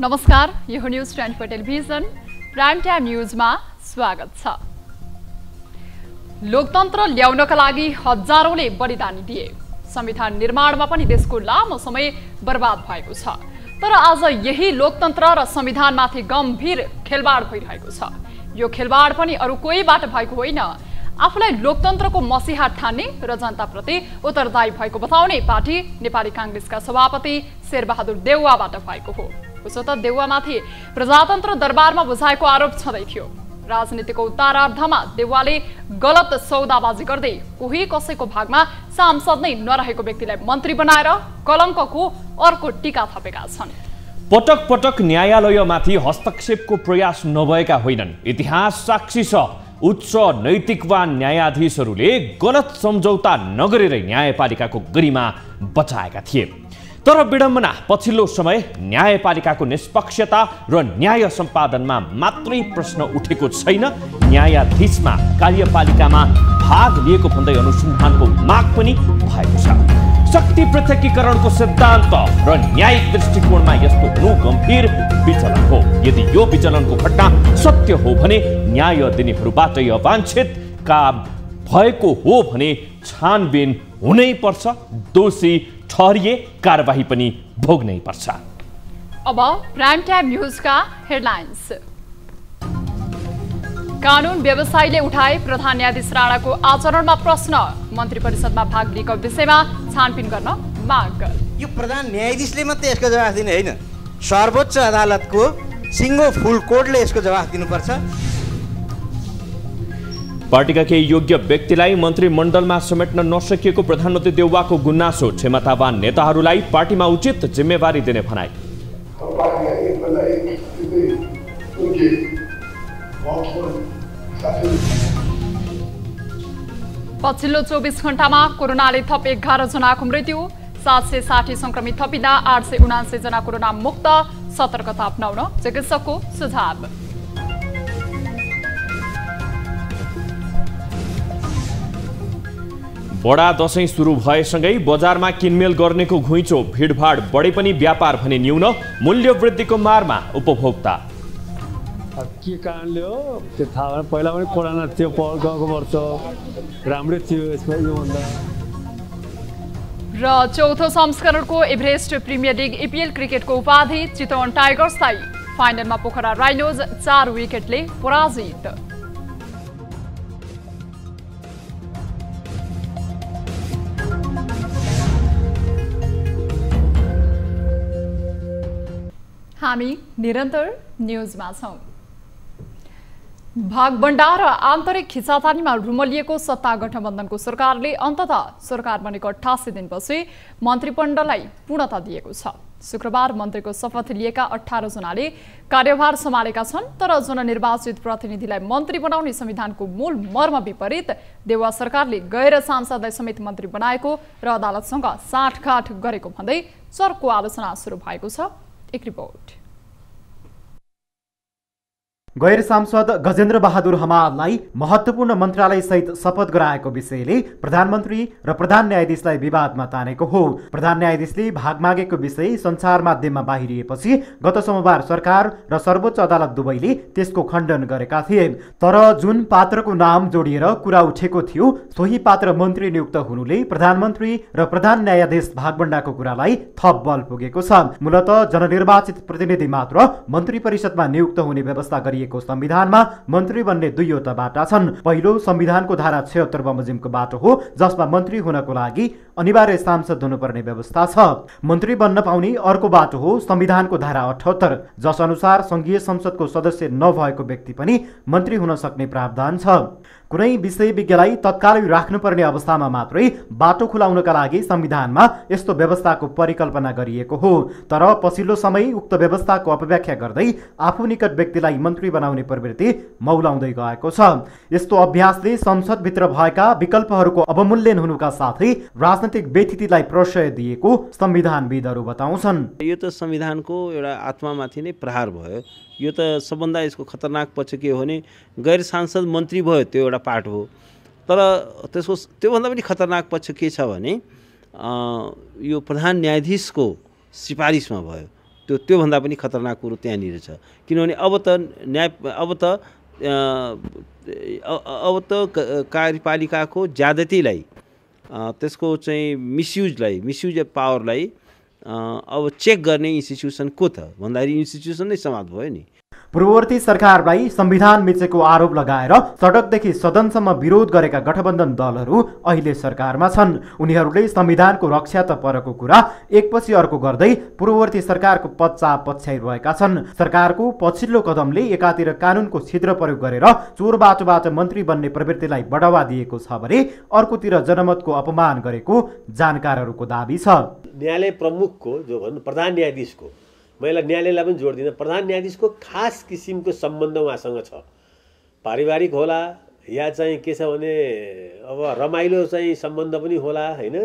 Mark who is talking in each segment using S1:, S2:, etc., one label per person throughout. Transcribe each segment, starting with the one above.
S1: नमस्कार, यो news 24 television prime time न्यूजमा स्वागत छ। लोकतन्त्र ल्याउनका लागि हजारौंले बलिदानी दिए। संविधान निर्माणमा पनि देशको लामो समय बर्बाद भएको छ। तर आज यही लोकतन्त्र र संविधानमाथि गम्भीर खेलबाड भइरहेको छ। यो खेलबाड पनि अरु कोहीबाट भएको होइन, आफूलाई लोकतन्त्रको मसीहा ठान्ने र जनताप्रति उत्तरदायी भएको बताउने पार्टी नेपाली कांग्रेसका सभापति शेरबहादुर देउवाबाट भएको हो। उसो त देउवामाथि प्रजातन्त्र दरबारमा बुझाएको आरोप छँदै थियो। राजनीतिको उत्तरार्धमा देउवाले गलत सौदाबाजी गर्दै कोही कसैको भागमा सांसद नै नरहेको व्यक्तिलाई मन्त्री बनाएर कलङ्कको अर्को टीका थपेका छन्।
S2: पटक पटक न्यायालयमाथि हस्तक्षेपको प्रयास नभएका होइनन्। इतिहास साक्षी छ, उच्च नैतिकवान न्यायाधीशहरूले गलत सम्झौता नगरेरै न्यायपालिकाको गरिमा बचाएका थिए। तर विडम्बना पछिल्लो समय न्यायपालिकाको निष्पक्षता र न्याय सम्पादनमा मात्रै प्रश्न उठेको छैन, न्यायाधीशमा कार्यपालिकामा भाग लिएको भन्दै अनुसन्धानको माग पनि भएको छ। शक्ति पृथकीकरणको सिद्धान्त र न्यायिक दृष्टिकोणमा यस्तो हुनु गम्भीर विचलन हो। यदि यो विचलनको घटना सत्य हो भने न्याय दिनेहरूबाट अवांछित काम भएको हो भने छानबिन हुनै पर्छ, दोषी ठहरिए कारबाही पनि भोग्नै पर्छ।
S1: अब प्राइम टाइम न्यूजका हेडलाइन्स। कानून व्यवसायीले उठाए प्रधान न्यायाधीश राणाको आचरणमा प्रश्न, मन्त्री परिषदमा भाग लिएको विषयमा छानबिन गर्न माग।
S3: यो प्रधान न्यायाधीशले मात्रै यसको जवाफ दिने होइन, सर्वोच्च अदालतको सिङ्गो फुल कोर्टले यसको जवाफ दिनुपर्छ।
S2: पार्टीका केही योग्य व्यक्तिलाई मन्त्रीमण्डलमा समेट्न नसकिएको प्रधानमन्त्री देउवाको गुनासो, क्षमतावान नेताहरूलाई पार्टीमा उचित जिम्मेवारी दिने भनाइ।
S1: पछिल्लो 24 घण्टामा कोरोनाले थप 11 जनाको मृत्यु, 760 संक्रमित थपिँदा 879 जना कोरोना मुक्त, सतर्कता अपनाउन चिकित्सकको सुझाव।
S2: बडा दशैं सुरु भएसँगै बजारमा किनमेल गर्नेको घुइँचो, भिडभाड बढे पनि व्यापार भने न्यून, मूल्य वृद्धिको मारमा उपभोक्ता।
S4: के कारणले हो त्यो थाहा भएन। पहिला पनि कोरोना थियो, गाउँको वर्ष राम्रै थियो यसमा योभन्दा।
S1: र चौथो संस्करणको एभरेस्ट प्रिमियर लिग एपीएल क्रिकेटको उपाधि चितवन टाइगर्सलाई, फाइनलमा पोखरा राइनोज 4 विकेटले पराजित। हामी निरन्तर न्यूजमा छौं। भागबण्डा र आन्तरिक खिचातानीमा रुमलिएको सत्ता गठबन्धनको सरकारले अन्ततः सरकार बनेको 88 दिनपछि मन्त्रीमण्डललाई पूर्णता दिएको छ। शुक्रबार मन्त्रीको शपथ लिएका 18 जनाले कार्यभार सम्हालेका छन्। तर जननिर्वाचित प्रतिनिधिलाई मन्त्री बनाउने संविधानको मूल मर्म विपरीत देउवा सरकारले गैर सांसदलाई समेत मन्त्री बनाएको र अदालतसँग साँठगाँठ गरेको भन्दै चर्को आलोचना सुरु भएको छ। एक रिपोर्ट।
S5: गैर सांसद गजेन्द्र बहादुर हमाललाई महत्त्वपूर्ण मन्त्रालय सहित शपथ गराएको विषयले प्रधानमन्त्री र प्रधान न्यायाधीशलाई विवादमा तानेको हो। प्रधान न्यायाधीशले भाग मागेको विषय सञ्चार माध्यममा बाहिरिएपछि गत सोमबार सरकार र सर्वोच्च अदालत दुवैले त्यसको खण्डन गरेका थिए। तर जुन पात्रको नाम जोडिएर कुरा उठेको थियो सोही पात्र मन्त्री नियुक्त हुनुले प्रधानमन्त्री र प्रधान न्यायाधीश भागबण्डाको कुरालाई थप बल पुगेको छ। मूलतः जननिर्वाचित प्रतिनिधि मात्र मन्त्री परिषदमा नियुक्त हुने व्यवस्था गरिएको संविधानमा मन्त्री बन्ने दुईवटा बाटा छन्। पहिलो संविधानको धारा 76 बमोजिमको बाटो हो, जसमा मन्त्री हुनको लागि अनिवार्य सांसद हुनुपर्ने व्यवस्था छ। मन्त्री बन्न पाउने अर्को बाटो हो संविधानको धारा 78, जस अनुसार संघीय संसदको सदस्य नभएको व्यक्ति पनि मन्त्री हुन सक्ने प्रावधान छ। कुनै विषय विज्ञलाई तत्कालै राख्नुपर्ने अवस्थामा मात्रै बाटो खुलाउनका लागि संविधानमा यस्तो व्यवस्थाको परिकल्पना गरिएको हो। तर पछिल्लो समय उक्त व्यवस्थाको अपव्याख्या गर्दै आफू निकट व्यक्तिलाई मन्त्री बनाउने प्रवृत्ति मौलाउँदै गएको छ। यस्तो अभ्यासले संसदभित्र भएका विकल्पहरूको अवमूल्यन हुनुका साथै राजनैतिक व्यथितिलाई प्रश्रय दिएको संविधानविदहरू बताउँछन्।
S6: यो त संविधानको एउटा आत्मामाथि नै प्रहार भयो। यो त सबभन्दा यसको खतरनाक पक्ष के हो भने गैर सांसद मन्त्री भयो, त्यो एउटा पार्ट हो। तर त्यसको त्योभन्दा पनि खतरनाक पक्ष के छ भने यो प्रधान न्यायाधीशको सिफारिसमा भयो। त्योभन्दा पनि खतरनाक कुरो त्यहाँनिर छ। किनभने अब त कार्यपालिकाको ज्यादतीलाई त्यसको चाहिँ मिसयुज अफ पावरलाई अब चेक गर्ने इन्स्टिट्युसन को त भन्दाखेरि इन्स्टिट्युसन नै समाप्त भयो नि।
S5: पूर्ववर्ती सरकारलाई संविधान मिचेको आरोप लगाएर सडकदेखि सदनसम्म विरोध गरेका गठबन्धन दलहरू अहिले सरकारमा छन्। उनीहरूले संविधानको रक्षा त परेको कुरा एकपछि अर्को गर्दै पूर्ववर्ती सरकारको पच्चा पछ्याइरहेका छन्। सरकारको पछिल्लो कदमले एकातिर कानुनको छिद्र प्रयोग गरेर चोर बाटोबाट मन्त्री बन्ने प्रवृत्तिलाई बढावा दिएको छ भने अर्कोतिर जनमतको अपमान गरेको जानकारहरूको दाबी छ।
S7: न्यायालय प्रमुखको जो भन्नु प्रधान न्यायाधीशको, मैले न्यायालयलाई पनि जोड दिँदा प्रधान न्यायाधीशको खास किसिमको सम्बन्ध उहाँसँग छ। पारिवारिक होला या चाहिँ के छ भने अब रमाइलो चाहिँ सम्बन्ध पनि होला होइन।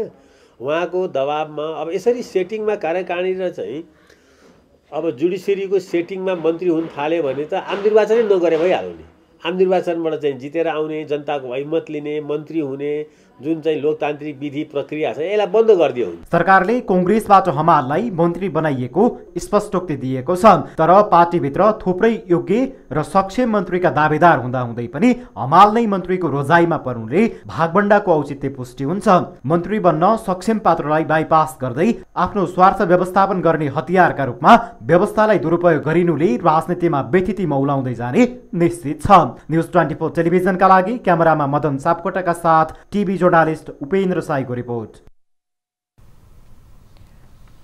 S7: उहाँको दबाबमा अब यसरी सेटिङमा कार्यकारिणी र चाहिँ अब जुडिसियरीको सेटिङमा मन्त्री हुन थाल्यो भने त आम निर्वाचनै नगरे भइहाल्यो नि। आम निर्वाचनबाट चाहिँ जितेर आउने, जनताको बहुमत लिने, मन्त्री हुने जुन चाहिँ लोकतान्त्रिक विधि प्रक्रिया छ यसलाई बन्द गरिदियो। सरकारले
S5: कांग्रेसबाट हमाललाई मन्त्री बनाइएको स्पष्टोक्ति दिएको छ, तर पार्टीभित्र थुप्रै योग्य र सक्षम मन्त्रीका दावेदार हुँदाहुँदै पनि हमाल नै मन्त्रीको रोजाइमा पर्नुले भागबण्डाको औचित्य पुष्टि हुन्छ। मन्त्री बन्न सक्षम पात्रलाई बाइपास गर्दै आफ्नो स्वार्थ व्यवस्थापन गर्ने हतियारका रूपमा व्यवस्थालाई दुरुपयोग गरिनुले राजनीतिमा व्यथिति मौलाउँदै जाने निश्चित छ। न्यूज 24 टेलिभिजनका लागि क्यामेरामा मदन सापकोटाका साथ TV journalist Upendra psycho report.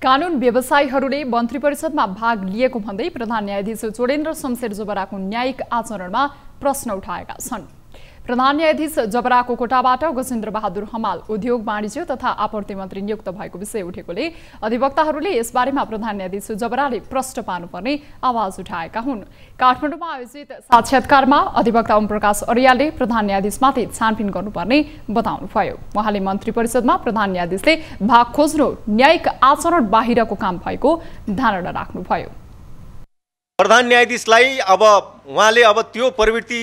S1: कानुन व्यवसायीहरूले मन्त्री परिषदमा भाग लिएको भन्दै प्रधान न्यायाधीश जोडेन्द्र शमशेर जबराको न्यायिक आचरणमा प्रश्न उठाएका छन्। प्रधान न्यायाधीश जबराको कोटाबाट गजेन्द्र बहादुर हमाल उद्योग वाणिज्य तथा आपूर्ति मन्त्री नियुक्त भएको विषय उठेकोले अधिवक्ताहरूले यसबारेमा प्रधान न्यायाधीश जबराले प्रश्न पार्नुपर्ने आवाज उठाएका हुन्। काठमाडौँमा आयोजित साक्षात्कारमा अधिवक्ता ओम प्रकाश अर्यालले प्रधान न्यायाधीशमाथि छानबिन गर्नुपर्ने बताउनुभयो। उहाँले मन्त्री परिषदमा प्रधान न्यायाधीशले भाग खोज्नु न्यायिक आचरण बाहिरको काम भएको धारणा राख्नुभयो।
S8: प्रधान न्यायाधीशलाई अब उहाँले अब त्यो प्रवृत्ति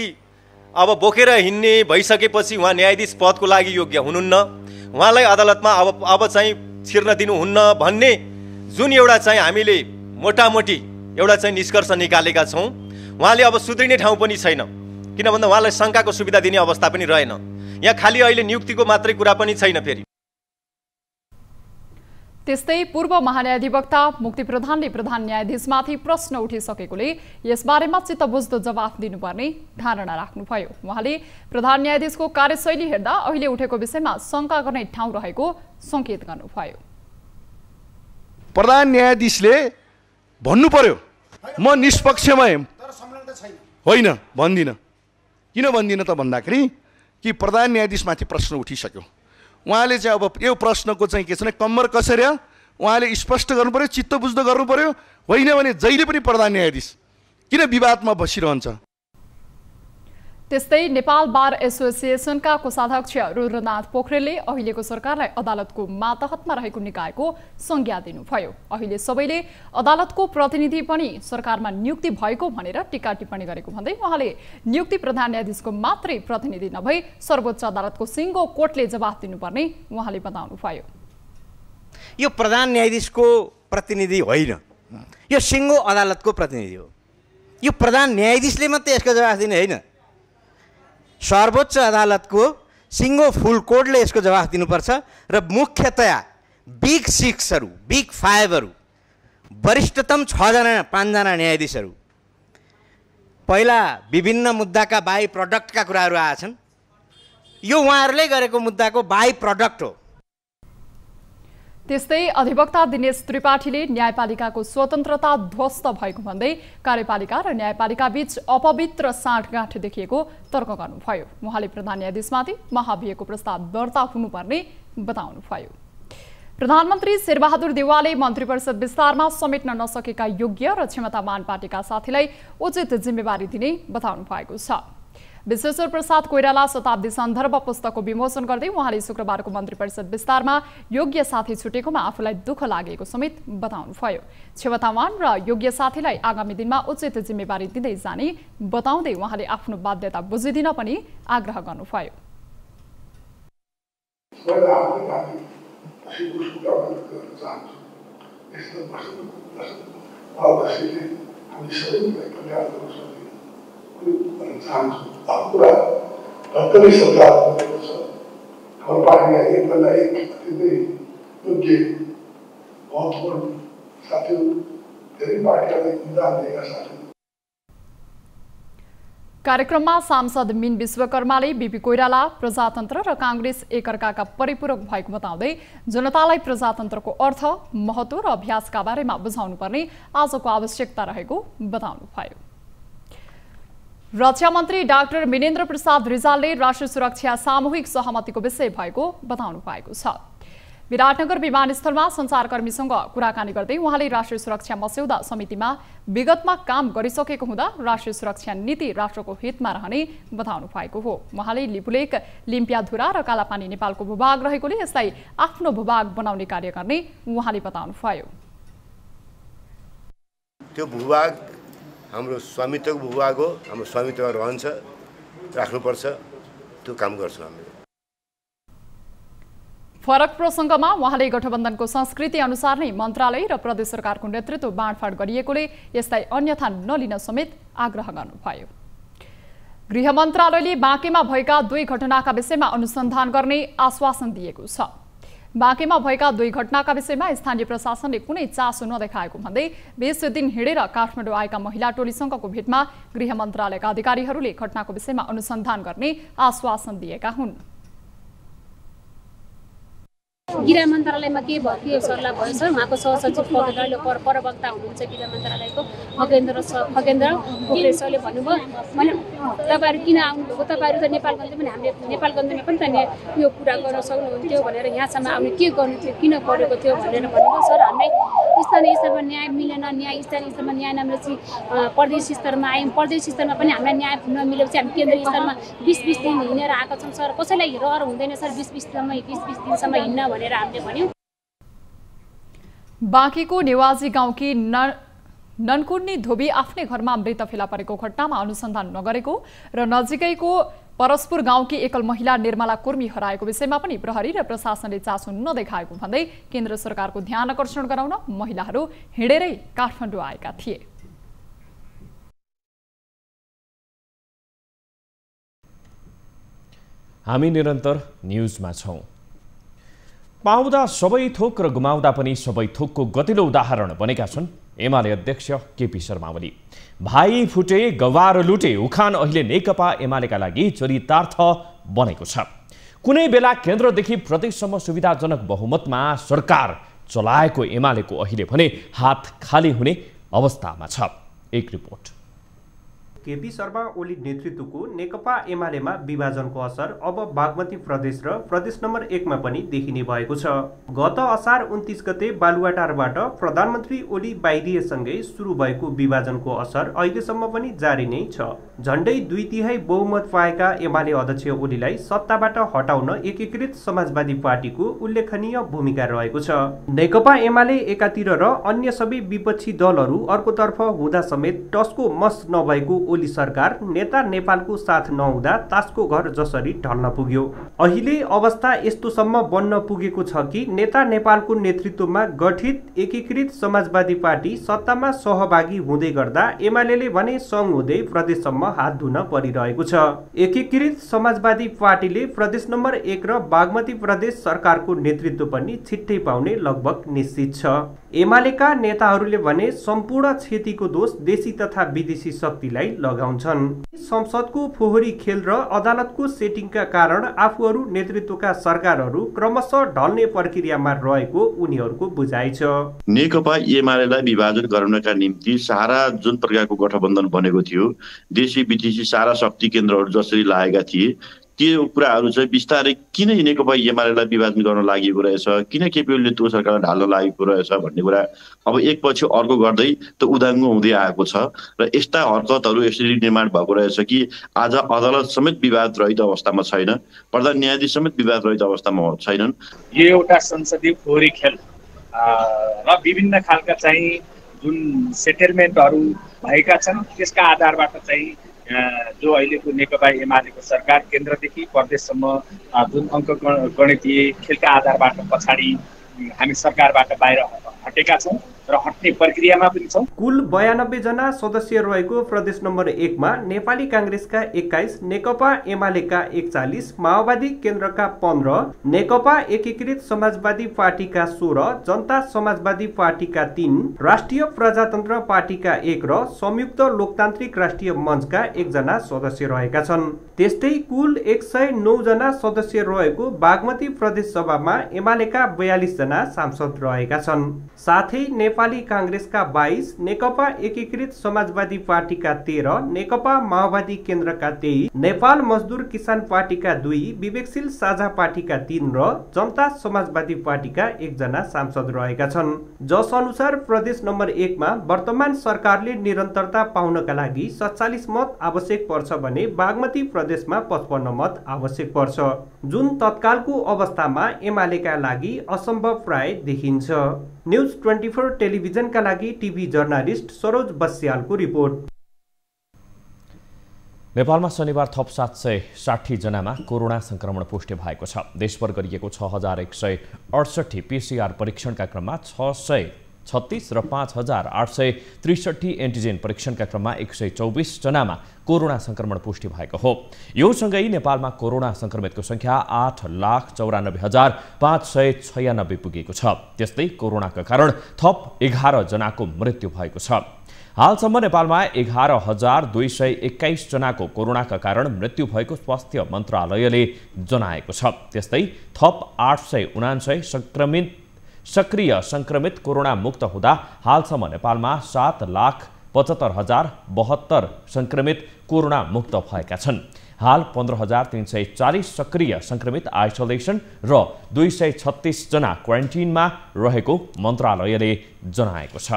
S8: अब बोकेर हिँड्ने भइसकेपछि उहाँ न्यायाधीश पदको लागि योग्य हुनुहुन्न, उहाँलाई अदालतमा अब चाहिँ छिर्न दिनुहुन्न भन्ने जुन एउटा चाहिँ हामीले मोटामोटी एउटा चाहिँ निष्कर्ष निकालेका छौँ। उहाँले अब सुध्रिने ठाउँ पनि छैन, किन भन्दा उहाँलाई शङ्काको सुविधा दिने अवस्था पनि रहेन। यहाँ खालि अहिले नियुक्तिको मात्रै कुरा पनि छैन। फेरि
S1: त्यस्तै पूर्व महान्यायाधिवक्ता मुक्ति प्रधानले प्रधान न्यायाधीशमाथि प्रश्न उठिसकेकोले यसबारेमा चित्तबुझ्दो जवाफ दिनुपर्ने धारणा राख्नुभयो। उहाँले प्रधान न्यायाधीशको कार्यशैली हेर्दा अहिले उठेको विषयमा शङ्का गर्ने ठाउँ रहेको संकेत गर्नुभयो।
S9: प्रधान न्यायाधीशले भन्नु पर्यो म निष्पक्षमै होइन भन्दिनँ। किन भन्दिनँ त भन्दाखेरि कि प्रधान न्यायाधीशमाथि प्रश्न उठिसक्यो। उहाँले चाहिँ अब यो प्रश्नको चाहिँ के छ भने कम्मर कसेर उहाँले स्पष्ट गर्नु पर्यो, चित्त बुझ्दो गर्नु पर्यो। होइन भने जहिले पनि प्रधान न्यायाधीश किन विवादमा बसिरहन्छ।
S1: त्यस्तै नेपाल बार एसोसिएसनका कोषाध्यक्ष रुद्रनाथ पोखरेलले अहिलेको सरकारलाई अदालतको मातहतमा रहेको निकायको संज्ञा दिनुभयो। अहिले सबैले अदालतको प्रतिनिधि पनि सरकारमा नियुक्ति भएको भनेर टीका टिप्पणी गरेको भन्दै उहाँले नियुक्ति प्रधान न्यायाधीशको मात्रै प्रतिनिधि नभई सर्वोच्च अदालतको सिङ्गो कोर्टले जवाफ दिनुपर्ने उहाँले बताउनुभयो।
S3: यो प्रधान न्यायाधीशको प्रतिनिधि होइन, यो सिङ्गो अदालतको प्रतिनिधि हो। यो प्रधान न्यायाधीशले मात्रै यसको जवाफ दिने होइन, सर्वोच्च अदालतको सिङ्गो फुल कोर्टले यसको जवाफ दिनुपर्छ। र मुख्यतया बिग सिक्सहरू, बिग फाइभहरू, वरिष्ठतम 5जना न्यायाधीशहरू पहिला विभिन्न मुद्दाका बाई प्रडक्टका कुराहरू आएछन्। यो उहाँहरूले गरेको मुद्दाको बाई प्रडक्ट हो।
S1: त्यस्तै अधिवक्ता दिनेश त्रिपाठीले न्यायपालिकाको स्वतन्त्रता ध्वस्त भएको भन्दै कार्यपालिका र न्यायपालिका बीच अपवित्र साँठगाँठ देखिएको तर्क गर्नुभयो। उहाँले प्रधान न्यायाधीशमाथि महाभियोगको प्रस्ताव दर्ता हुनुपर्ने बताउनुभयो। प्रधानमन्त्री शेरबहादुर देउवाले मन्त्री परिषद विस्तारमा समेट्न नसकेका योग्य र क्षमतावान पार्टीका साथीलाई उचित जिम्मेवारी दिने बताउनु भएको छ। विश्वेश्वर प्रसाद कोइराला शताब्दी सन्दर्भ पुस्तकको विमोचन गर्दै उहाँले शुक्रबारको मन्त्री परिषद विस्तारमा योग्य साथी छुटेकोमा आफूलाई दुःख लागेको समेत बताउनुभयो। क्षमतावान र योग्य साथीलाई आगामी दिनमा उचित जिम्मेवारी दिँदै जाने बताउँदै उहाँले आफ्नो बाध्यता बुझिदिन पनि आग्रह गर्नुभयो।
S10: त्यसैले हामी सबैलाई कल्याण गर्न सक्ने चाहन्छु। अब कुरा धत्तै सरकार बनेको छ। हाम्रो पार्टीमा एकभन्दा एक अत्यन्तै योग्य महत्त्वपूर्ण साथीहरू, धेरै पार्टीहरूलाई योगदान दिएका साथीहरू।
S1: कार्यक्रममा सांसद मीन विश्वकर्माले बीपी कोइराला प्रजातन्त्र र कांग्रेस एकअर्काका परिपूरक भएको बताउँदै जनतालाई प्रजातन्त्रको अर्थ, महत्त्व र अभ्यासका बारेमा बुझाउनुपर्ने आजको आवश्यकता रहेको बताउनुभयो। रक्षा मन्त्री डाक्टर मिनेन्द्र प्रसाद रिजालले राष्ट्रिय सुरक्षा सामूहिक सहमतिको विषय भएको बताउनु भएको छ। विराटनगर विमानस्थलमा सञ्चारकर्मीसँग कुराकानी गर्दै उहाँले राष्ट्रिय सुरक्षा मस्यौदा समितिमा विगतमा काम गरिसकेको हुँदा राष्ट्रिय सुरक्षा नीति राष्ट्रको हितमा रहने बताउनु भएको हो। उहाँले लिपुलेक, लिम्पियाधुरा र कालापानी नेपालको भूभाग रहेकोले यसलाई आफ्नो भूभाग बनाउने कार्य गर्ने उहाँले बताउनुभयो।
S11: त्यो भूभाग हाम्रो स्वामित्वको भूभाग हो, हाम्रो स्वामित्वमा रहन्छ, राख्नुपर्छ, त्यो काम गर्छौँ हामीले।
S1: फरक प्रसङ्गमा उहाँले गठबन्धनको संस्कृति अनुसार नै मन्त्रालय र प्रदेश सरकारको नेतृत्व बाँडफाँड गरिएकोले यसलाई अन्यथा नलिन समेत आग्रह गर्नुभयो। गृह मन्त्रालयले बाँकेमा भएका 2 घटनाका विषयमा अनुसन्धान गर्ने आश्वासन दिएको छ। बाँकेमा भएका 2 घटनाका विषयमा स्थानीय प्रशासनले कुनै चासो नदेखाएको भन्दै 20 दिन हिँडेर काठमाडौँ आएका महिला टोलीसँगको भेटमा गृह मन्त्रालयका अधिकारीहरूले घटनाको विषयमा अनुसन्धान गर्ने आश्वासन दिएका हुन्।
S12: गृह मन्त्रालयमा के भयो, के सल्लाह भयो छ, उहाँको सहसचिव पदेकाले प्रवक्ता हुनुहुन्छ गृह मन्त्रालयको खगेन्द्र पोखरेलले भन्नुभयो, मैले तपाईँहरू किन आउनुभएको, तपाईँहरू त नेपालगञ्ज पनि हामीले नेपालगञ्जमा पनि त यो कुरा गर्न सक्नुहुन्थ्यो भनेर यहाँसम्म आउने के गर्नु थियो, किन परेको थियो भनेर भन्नुभयो। सर हामीलाई स्थानीय स्तरमा न्याय मिलेन, स्थानीय स्तरमा न्याय नमिलेपछि प्रदेश स्तरमा आयौँ, प्रदेश स्तरमा पनि हामीलाई न्याय नमिलेपछि हामी केन्द्रीय स्तरमा 20-20 दिन हिँडेर आएका छौँ। सर कसैलाई रहर हुँदैन सर 20-20 दिनसम्म हिँड्न भनेर हामीले भन्यौँ।
S1: बाँकीको नेवाजी गाउँकी ननकुर्नी धोबी आफ्नै घरमा मृत फेला परेको घटनामा अनुसन्धान नगरेको र नजिकैको परस्पुर गाउँकी एकल महिला निर्मला कुर्मी हराएको विषयमा पनि प्रहरी र प्रशासनले चासो नदेखाएको भन्दै केन्द्र सरकारको ध्यान आकर्षण गराउन महिलाहरू हिँडेरै काठमाडौँ आएका थिए।
S2: हामी निरन्तर न्युजमा छौं। पाउँदा सबै थोक र गुमाउँदा पनि सबै थोकको गतिलो उदाहरण बनेका छन् एमाले अध्यक्ष केपी शर्मा ओली। भाइ फुटे गवार लुटे उखान अहिले नेकपा एमालेका लागि चरितार्थ बनेको छ। कुनै बेला केन्द्रदेखि प्रदेशसम्म सुविधाजनक बहुमतमा सरकार चलाएको एमालेको अहिले भने हात खाली हुने अवस्थामा छ। एक रिपोर्ट।
S13: केपी शर्मा ओली नेतृत्वको नेकपा एमालेमा विभाजनको असर अब बागमती प्रदेश र प्रदेश नम्बर 1 मा पनि देखिने भएको छ। गत असार 29 गते बालुवाटारबाट प्रधानमन्त्री ओली बाहिरिएसँगै सुरु भएको विभाजनको असर अहिलेसम्म पनि जारी नै छ। झण्डै 2/3 बहुमत पाएका एमाले अध्यक्ष ओलीलाई सत्ताबाट हटाउन एकीकृत समाजवादी पार्टीको उल्लेखनीय भूमिका रहेको छ। नेकपा एमाले एकातिर र अन्य सबै विपक्षी दलहरू अर्कोतर्फ हुँदा समेत टसको मस नभएको ओली सरकार नेता नेपालको साथ नहुँदा तासको घर जसरी ढल्न पुग्यो। अहिले अवस्था यस्तोसम्म बन्न पुगेको छ कि नेता नेपालको नेतृत्वमा गठित एकीकृत समाजवादी पार्टी सत्तामा सहभागी हुँदै गर्दा एमालेले भने सङ्घ हुँदै प्रदेशसम्म हात धुन परिरहेको छ। एकीकृत समाजवादी पार्टीले प्रदेश नम्बर 1 र बागमती प्रदेश सरकारको नेतृत्व पनि छिट्टै पाउने लगभग निश्चित छ। एमालेका नेताहरूले भने सम्पूर्ण क्षतिको दोष देशी तथा विदेशी शक्तिलाई लगाउँछन्। संसदको फोहोरी खेल र अदालतको सेटिङका कारण आफूहरू नेतृत्वका सरकारहरू क्रमशः ढल्ने प्रक्रियामा रहेको उनीहरूको बुझाइ छ।
S14: नेकपा एमालेलाई विभाजन गराउनका निम्ति सारा जुन प्रकारको गठबन्धन बनेको थियो, देशी विदेशी सारा शक्ति केन्द्रहरू जसरी लागेका थिए, त्यो कुराहरू चाहिँ बिस्तारै किन नेकपा एमालेलाई विभाजन गर्न लागि रहेछ, किन केपी ओलीले त्यो सरकारलाई ढाल्न लागेको रहेछ भन्ने कुरा अब एकपछि अर्को गर्दै त उदाङ्गो हुँदै आएको छ। र यस्ता हरकतहरू यसरी निर्माण भएको रहेछ कि आज अदालत समेत विवाद रहित अवस्थामा छैन, प्रधान न्यायाधीश समेत विवाद रहित अवस्थामा छैनन्।
S15: यो एउटा संसदीय फोहोरी खेल र विभिन्न खालका चाहिँ जुन सेटलमेन्टहरू भएका छन् त्यसका आधारबाट चाहिँ जो अहिलेको नेकपा एमालेको सरकार केन्द्रदेखि प्रदेशसम्म जुन अङ्क गणितीय खेलका आधारबाट पछाडि हामी सरकारबाट बाहिर हटेका छौँ र हट्ने प्रक्रियामा पनि छौँ।
S13: कुल 92 जना सदस्य रहेको प्रदेश नम्बर 1 मा नेपाली कांग्रेसका 21, नेकपा एमालेका 41, माओवादी केन्द्रका 15, नेकपा एकीकृत समाजवादी पार्टीका 16, जनता समाजवादी पार्टीका 3, राष्ट्रिय प्रजातन्त्र पार्टीका 1 र संयुक्त लोकतान्त्रिक राष्ट्रिय मञ्चका 1 जना सदस्य रहेका छन्। त्यस्तै कुल 109 जना सदस्य रहेको बागमती प्रदेश सभामा एमालेका 42 जना सांसद रहेका छन्। साथै नेपाली कांग्रेसका 22, नेकपा एकीकृत समाजवादी पार्टीका 13, नेकपा माओवादी केन्द्रका 23, नेपाल मजदुर किसान पार्टीका 2, विवेकशील साझा पार्टीका 3 र जनता समाजवादी पार्टीका 1 जना सांसद रहेका छन्। जस अनुसार प्रदेश नम्बर 1 मा वर्तमान सरकारले निरन्तरता पाउनका लागि 47 मत आवश्यक पर्छ भने बागमती प्रदेशमा 55 मत आवश्यक पर्छ, जुन तत्कालको अवस्थामा एमालेका लागि असम्भव प्राय देखिन्छ। न्यूज 24 टेलिभिजनका लागि टिभी जर्नालिस्ट सरोज बस्यालको रिपोर्ट।
S2: नेपालमा शनिबार थप 760 जनामा कोरोना संक्रमण पुष्टि भएको छ। देशभर गरिएको 6168 पीसीआर परीक्षणका क्रममा 636 र 5863 एन्टिजेन परीक्षणका क्रममा 124 जनामा कोरोना संक्रमण पुष्टि भएको हो। यो सँगै नेपालमा कोरोना संक्रमितको संख्या 8,94,596 पुगेको छ। त्यस्तै कोरोनाका कारण थप 11 जनाको मृत्यु भएको छ। हालसम्म नेपालमा 11,221 जनाको कोरोनाका कारण मृत्यु भएको स्वास्थ्य मन्त्रालयले जनाएको छ। त्यस्तै थप 879 सक्रिय संक्रमित कोरोना मुक्त हुँदा हालसम्म नेपालमा 7,75,072 संक्रमित कोरोना मुक्त भएका छन्। हाल 15,340 सक्रिय संक्रमित आइसोलेसन र 236 जना क्वारेन्टिनमा रहेको मन्त्रालयले जनाएको छ।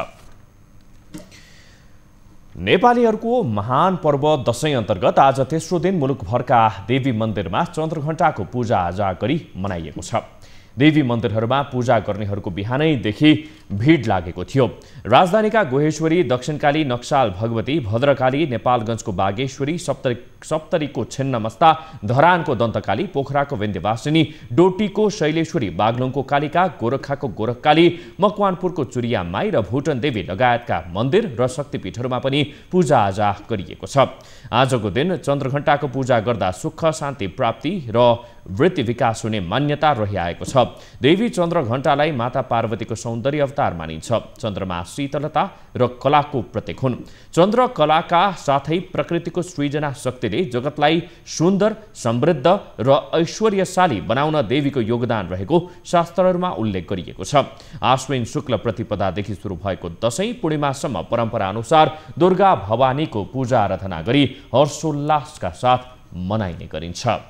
S2: नेपालीहरूको महान पर्व दशैं अन्तर्गत आज तेस्रो दिन मुलुकभरका देवी मन्दिरमा चन्द्रघण्टाको पूजाआजा गरी मनाइएको छ। देवी मन्दिरहरूमा पूजा गर्नेहरूको बिहानैदेखि भिड लागेको थियो। राजधानीका गोहेश्वरी, दक्षिणकाली नक्साल भगवती, भद्रकाली, नेपालगञ्जको बागेश्वरी, सप्तरीको छिन्नमस्ता, धरानको दन्तकाली, पोखराको विन्ध्यवासिनी, डोटीको शैलेश्वरी, बागलुङको कालिका, गोरखाको गोरखकाली, मकवानपुरको चुरिया माई र भुटन देवी लगायतका मन्दिर र शक्तिपीठहरूमा पनि पूजाआजा गरिएको छ। आजको दिन चन्द्रघण्टाको पूजा गर्दा सुख, शान्ति प्राप्ति र वृत्ति विकास हुने मान्यता रहिआएको छ। देवी चन्द्रघण्टालाई माता पार्वतीको सौन्दर्य अवतार मानिन्छ। चन्द्रमा शीतलता र कलाको प्रतीक हुन्। चन्द्र कलाका साथै प्रकृतिको सृजना शक्तिले जगतलाई सुन्दर, समृद्ध र ऐश्वर्यशाली बनाउन देवीको योगदान रहेको शास्त्रहरूमा उल्लेख गरिएको छ। आश्विन शुक्ल प्रतिपदादेखि सुरु भएको दशैं पूर्णिमासम्म परम्परा अनुसार दुर्गा भवानीको पूजा आराधना गरी हर्षोल्लासका साथ मनाइने गरिन्छ।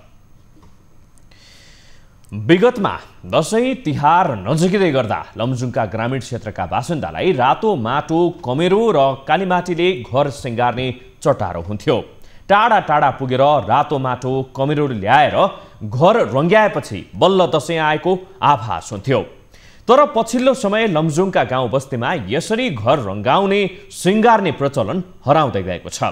S2: विगतमा दशैं तिहार नजिकै गर्दा लमजुङका ग्रामीण क्षेत्रका बासिन्दालाई रातो माटो, कमेरो र कालीमाटीले घर सिंगार्ने चटारो हुन्थ्यो। टाढा टाढा पुगेर रातो माटो, कमेरो ल्याएर घर रङ्ग्याएपछि बल्ल दशैं आएको आभास हुन्थ्यो। तर पछिल्लो समय लमजुङका गाउँ बस्तीमा यसरी घर रङ्गाउने, सिंगार्ने प्रचलन हराउँदै गएको छ।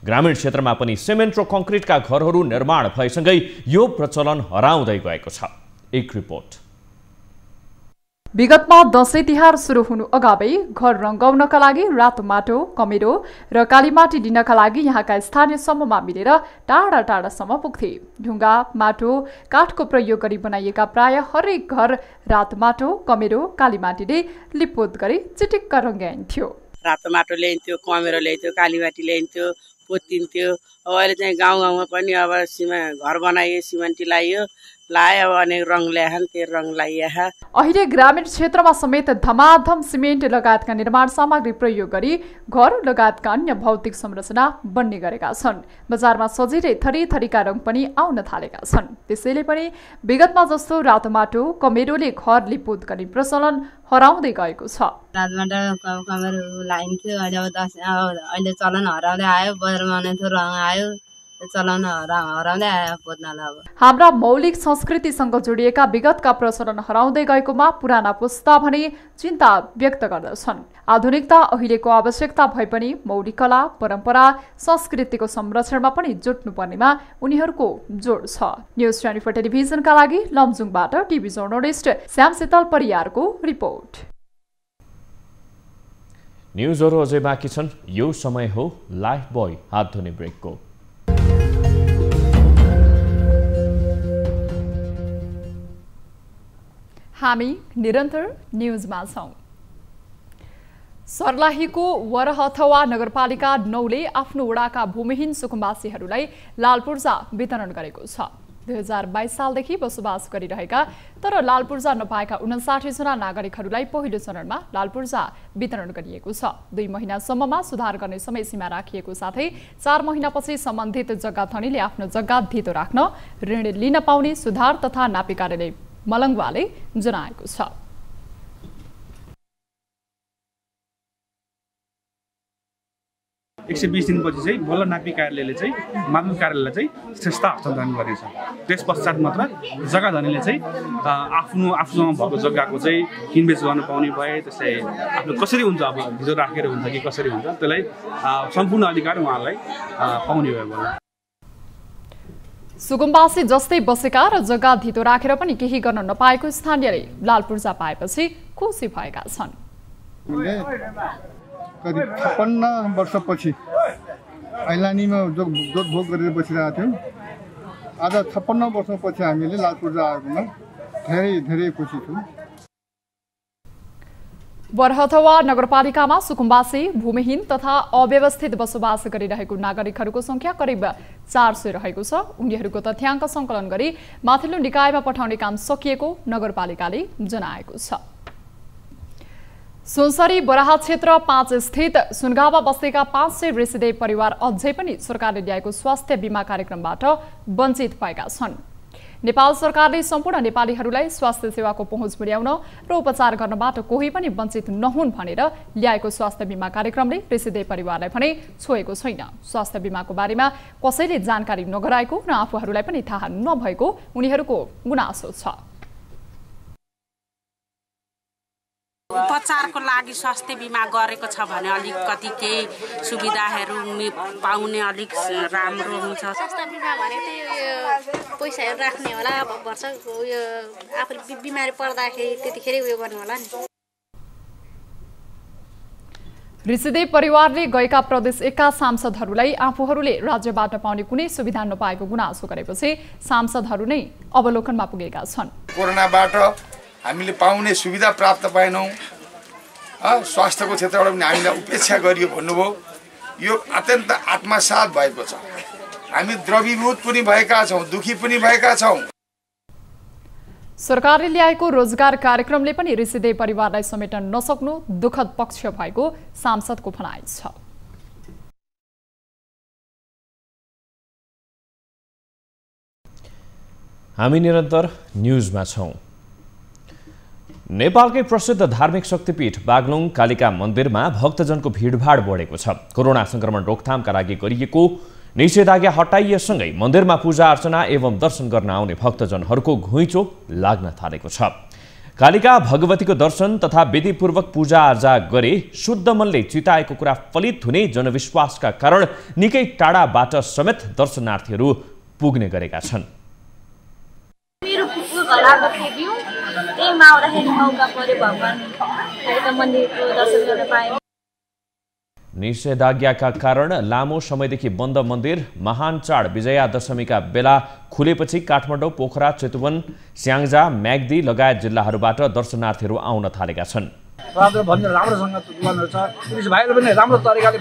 S2: ग्रामीण क्षेत्रमा पनि सिमेन्ट र कङ्क्रिटका घरहरू निर्माण भएसँगै यो प्रचलन हराउँदै गएको छ। एक रिपोर्ट।
S1: विगतमा दशैं तिहार सुरु हुनु अगावै घर रङ्गाउनका लागि रातो माटो, कमेरो र कालीमाटी दिनका लागि यहाँका स्थानीय समूहमा मिलेर टाढा टाढासम्म पुग्थे। ढुङ्गा, माटो, काठको प्रयोग गरी बनाइएका प्राय हरेक घर रातो माटो, कमेरो, कालीमाटीले लिपोत गरी चिटिक्क रङ्ग्याइन्थ्यो।
S16: रातो माटो ल्याइन्थ्यो, कमेरो ल्याइन्थ्यो, कालीमाटी ल्याइन्थ्यो, पोतिन्थ्यो। अब अहिले चाहिँ गाउँ गाउँमा पनि अब घर बनाइयो, सिमेन्टी लगाइयो, अब अनेक रङ ल्याएछन्, त्यो रङ लगाइए।
S1: अहिले ग्रामीण क्षेत्रमा समेत धमाधम सिमेन्ट लगायतका निर्माण सामग्री प्रयोग गरी घर लगायतका अन्य भौतिक संरचना बन्ने गरेका छन्। बजारमा सजिलै थरी थरीका रङ पनि आउन थालेका छन्। त्यसैले पनि विगतमा जस्तो रातो माटो, कमेरोले घर लिपोत गर्ने प्रचलन हराउँदै गएको छ।
S17: रातो माटो, कमेरो लगाइन्थ्यो। अहिले चलन हराउँदै आयो। बजारमा रङ आयो, चलाउन हराउँदै आयो पोत्नलाई। अब
S1: हाम्रा मौलिक संस्कृतिसँग जोडिएका विगतका प्रचलन हराउँदै गएकोमा पुराना पुस्ता भने चिन्ता व्यक्त गर्दछन्। आधुनिकता अहिलेको आवश्यकता भए पनि मौलिक कला, परम्परा, संस्कृतिको संरक्षणमा पनि जुट्नुपर्नेमा उनीहरूको जोड छ। न्यूज 24 टेलिभिजनका लागि लमजुङबाट टिभी जर्नलिस्ट श्याम शीतल परियारको रिपोर्ट।
S2: न्युजहरू अझै बाँकी छन्। यो समय हो लाइफ बोय हात धुने ब्रेकको।
S1: हामी निरन्तर न्युजमा छौं। सर्लाहीको वरहथवा नगरपालिका 9ले आफ्नो वडाका भूमिहीन सुकुम्बासीहरूलाई लाल पूर्जा वितरण गरेको छ। 2022 सालदेखि बसोबास गरिरहेका तर लाल पूर्जा नपाएका 59 जना नागरिकहरूलाई पहिलो चरणमा लाल पूर्जा वितरण गरिएको छ। 2 महिनासम्ममा सुधार गर्ने समय सीमा राखिएको साथै 4 महिनापछि सम्बन्धित जग्गा धनीले आफ्नो जग्गा धितो राख्न ऋण लिन पाउने सुधार तथा नापी कार्यालय मलङ्गवाले जनाएको छ।
S18: एक 120 दिनपछि चाहिँ बल्ल नापी कार्यालयले चाहिँ माध्यमिक कार्यालयलाई चाहिँ श्रेष्ठता हस्तान्तरण गर्नेछ। त्यस पश्चात मात्र जग्गा धनीले चाहिँ आफूसँग भएको जग्गाको चाहिँ किनबेच गर्न पाउने भए, त्यसलाई आफ्नो कसरी हुन्छ, अब भित्र राखेर हुन्छ कि कसरी हुन्छ, त्यसलाई सम्पूर्ण अधिकार उहाँलाई पाउने भयो बल्ल।
S1: सुकुम्बासी जस्तै बसेका र जग्गा धितो राखेर पनि केही गर्न नपाएको स्थानीयले लाल पूर्जा पाएपछि खुसी भएका छन्।
S19: करिब 56 वर्षपछि ऐलानीमा जोतभोग गरेर बसिरहेको थियौँ। आज 56 वर्षपछि हामीले लाल पूर्जा आएकोमा धेरै धेरै खुसी छौँ।
S1: वरहथवा नगरपालिकामा सुकुम्बासी भूमिहीन तथा अव्यवस्थित बसोबास गरिरहेको नागरिकहरूको संख्या करिब 400 रहेको छ। उनीहरूको तथ्याङ्क सङ्कलन गरी माथिल्लो निकायमा पठाउने काम सकिएको नगरपालिकाले जनाएको छ। सुनसरी बराहा क्षेत्र 5 स्थित सुनगावा बस्तीका 500 रेसिडेन्ट परिवार अझै पनि सरकारले ल्याएको स्वास्थ्य बीमा कार्यक्रमबाट वञ्चित भएका छन्। नेपाल सरकारले सम्पूर्ण नेपालीहरूलाई स्वास्थ्य सेवाको पहुँच पुर्याउन र उपचार गर्नबाट कोही पनि वञ्चित नहुन् भनेर ल्याएको स्वास्थ्य बीमा कार्यक्रमले रेसिडेन्ट परिवारलाई भने छोएको छैन। स्वास्थ्य बीमाको बारेमा कसैले जानकारी नगराएको र आफूहरूलाई पनि थाहा नभएको उनीहरूको गुनासो छ।
S20: उपचारको लागि स्वास्थ्य बीमा गरेको छ भने अलिकति केही सुविधाहरू पाउने अलिक राम्रो हुन्छ।
S21: स्वास्थ्य बीमा भने त्यो पैसाहरू राख्ने होला, वर्ष उयो आफूले बिमारी पर्दाखेरि त्यतिखेर उयो गर्नु होला नि।
S1: रेसिडेन्ट परिवारले गएका प्रदेश 1 का सांसदहरूलाई आफूहरूले राज्यबाट पाउने कुनै सुविधा नपाएको गुनासो गरेपछि सांसदहरू नै अवलोकनमा पुगेका छन्।
S22: कोरोनाबाट हामीले पाउने सुविधा प्राप्त पाएनौँ, स्वास्थ्यको क्षेत्रबाट पनि हामीलाई उपेक्षा गरियो भन्नुभयो। यो अत्यन्त आत्मसात भएको छ। हामी द्रवीभूत पनि भएका छौँ, दुखी पनि भएका छौँ।
S1: सरकारले ल्याएको रोजगार कार्यक्रमले पनि रेसिडेन्ट परिवारलाई समेट्न नसक्नु दुःखद पक्ष भएको सांसदको भनाइ छ।
S2: हामी निरन्तर न्युजमा छौं। नेपालकै प्रसिद्ध धार्मिक शक्तिपीठ बागलुङ कालिका मन्दिरमा भक्तजनको भिडभाड बढेको छ। कोरोना संक्रमण रोकथामका लागि गरिएको निषेधाज्ञा हटाइएसँगै मन्दिरमा पूजा अर्चना एवं दर्शन गर्न आउने भक्तजनहरूको घुइँचो लाग्न थालेको छ। कालिका भगवतीको दर्शन तथा विधिपूर्वक पूजा आर्जा गरे शुद्ध मनले चिताएको कुरा फलित हुने जनविश्वासका कारण निकै टाढाबाट समेत दर्शनार्थीहरू पुग्ने गरेका छन्। निषेधाज्ञाका कारण लामो समयदेखि बन्द मन्दिर महान चाड विजया दशमीका बेला खुलेपछि काठमाडौँ, पोखरा, चितवन, स्याङ्जा, म्याग्दी लगायत जिल्लाहरूबाट दर्शनार्थीहरू आउन थालेका छन्।
S23: राम्रोसँग गर्नु छ। पुलिस भाइले पनि राम्रो तरिकाले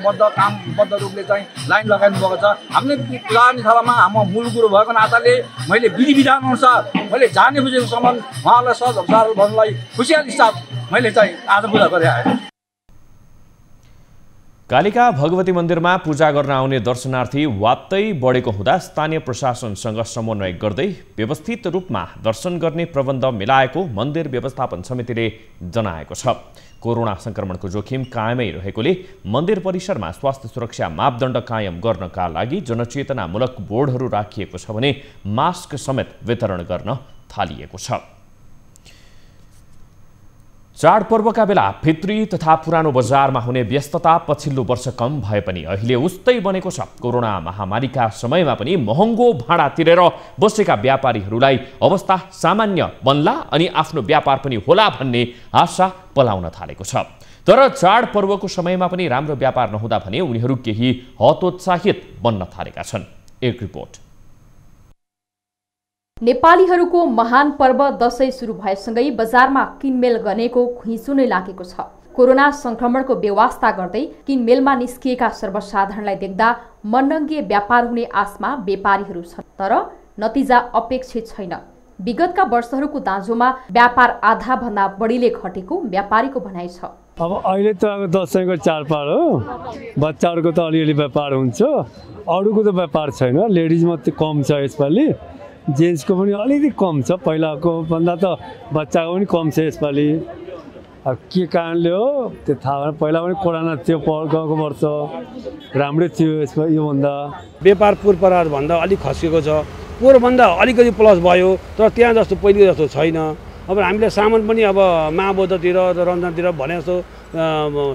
S23: बद्ध रूपले चाहिँ लाइन लगाइनु भएको छ। हामीले पूजा सभामा हाम्रो मूल गुरु भएको नाताले मैले विधि विधान अनुसार मैले जाने बुझेकोसम्म उहाँलाई सहज उपचार गर्नलाई खुसियाली साथ मैले चाहिँ आज पूजा गरेँ आएँ।
S2: कालिका भगवती मन्दिरमा पूजा गर्न आउने दर्शनार्थी वात्तै बढेको हुँदा स्थानीय प्रशासनसँग समन्वय गर्दै व्यवस्थित रूपमा दर्शन गर्ने प्रबन्ध मिलाएको मन्दिर व्यवस्थापन समितिले जनाएको छ। कोरोना संक्रमणको जोखिम कायमै रहेकोले मन्दिर परिसरमा स्वास्थ्य सुरक्षा मापदण्ड कायम गर्नका लागि जनचेतनामूलक बोर्डहरू राखिएको छ भने मास्क समेत वितरण गर्न थालिएको छ। चाडपर्वका बेला भित्री तथा पुरानो बजारमा हुने व्यस्तता पछिल्लो वर्ष कम भए पनि अहिले उस्तै बनेको छ। कोरोना महामारीका समयमा पनि महँगो भाडा तिरेर बसेका व्यापारीहरूलाई अवस्था सामान्य बन्ला अनि आफ्नो व्यापार पनि होला भन्ने आशा पलाउन थालेको छ। तर चाडपर्वको समयमा पनि राम्रो व्यापार नहुँदा भने उनीहरू केही हतोत्साहित बन्न थालेका छन्। एक रिपोर्ट।
S4: नेपालीहरूको महान पर्व दशैं सुरु भएसँगै बजारमा किनमेल गर्नेको खुइँचो नै लागेको छ। कोरोना संक्रमणको व्यवस्था गर्दै किनमेलमा निस्किएका सर्वसाधारणलाई देख्दा मनरङ्गिए व्यापार हुने आशमा व्यापारीहरू छन्, तर नतिजा अपेक्षित छैन। विगतका वर्षहरूको दाँजोमा व्यापार आधा भन्दा बढीले घटेको व्यापारीको भनाइ छ।
S6: अब अहिले त अब दशैंको चाडपर्व हो, बच्चाहरूको त अलिअलि व्यापार हुन्छ, अरूको त व्यापार छैन। लेडिज मात्रै कम छ यसपालि, जेन्ट्सको पनि अलिकति कम छ। पहिलाको भन्दा त बच्चाको पनि कम छ यसपालि। अब के कारणले हो त्यो थाहा भएन। पहिला पनि कोरोना थियो, गएको वर्ष राम्रै थियो यसमा योभन्दा।
S23: व्यापार पूर्वभन्दा अलिक खस्केको छ, पोहोरभन्दा अलिकति प्लस भयो, तर त्यहाँ जस्तो पहिले जस्तो छैन। अब हामीले सामान पनि अब महाबौद्धतिर रमजानतिर भने जस्तो